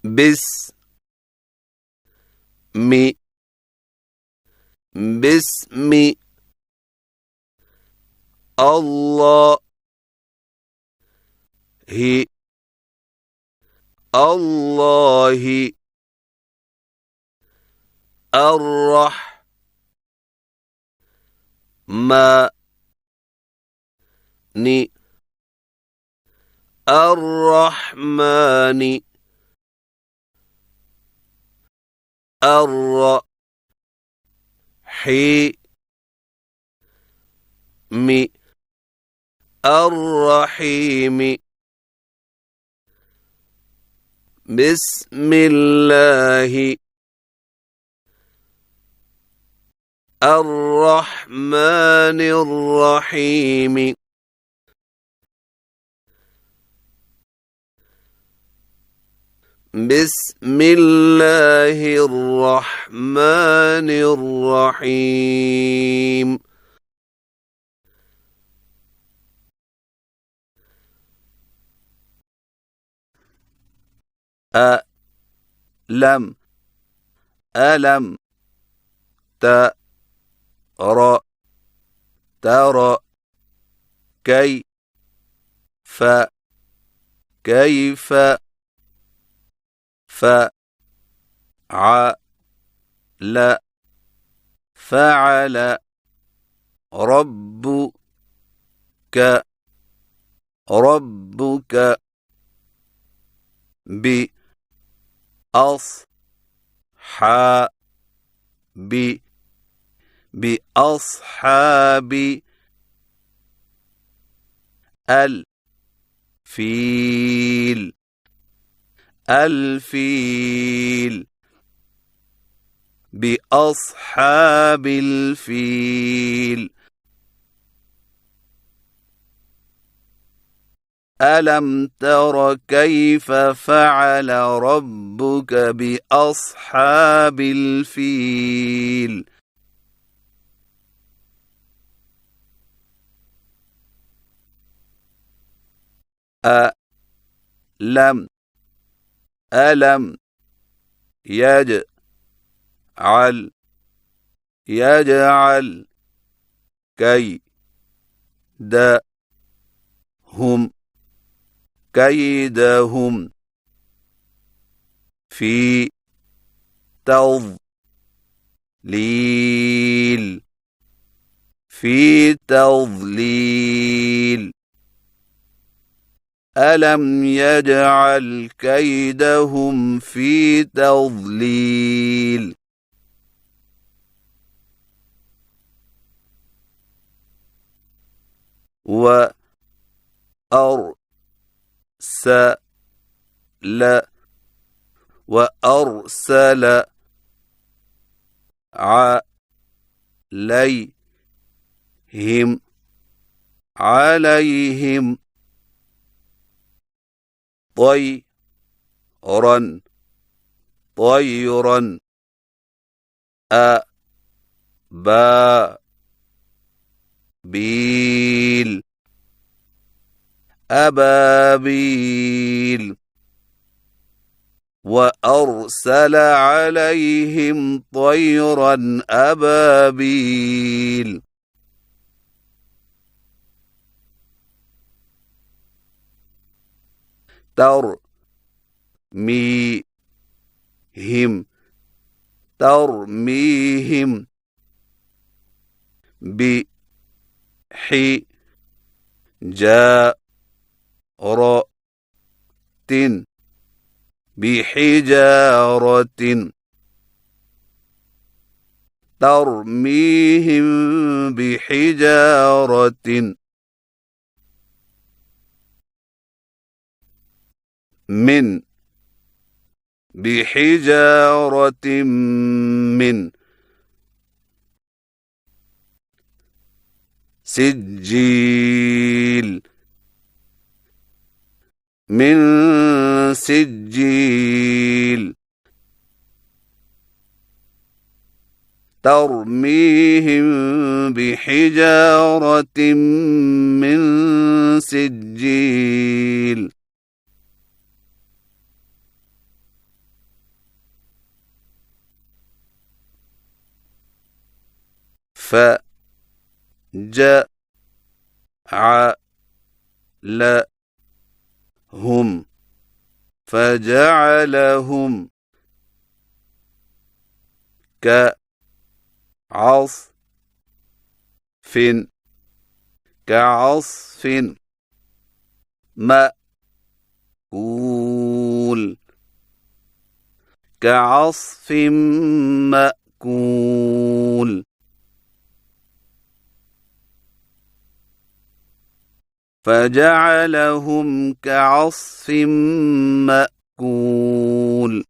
باسم باسم الله الله الرحمن الرحيم بسم الله الرحمن الرحيم بسم الله الرحمن الرحيم ألم ألم ترى ترى كيف كيف فعل فعل ربك ربك بأصحاب بأصحاب الفيل الفيل بأصحاب الفيل ألم تر كيف فعل ربك بأصحاب الفيل ألم ألم يجعل كيدهم في تضليل ألم يجعل كيدهم في تضليل وأرسل عليهم طيرا أبابيل وأرسل عليهم طيرا أبابيل ترميهم بحجارة ترميهم بحجارة من سجيل ترميهم بحجارة من سجيل فجعلهم فجعلهم كعصف كعصف مأكول كعصف مأكول فجعلهم كعصف مأكول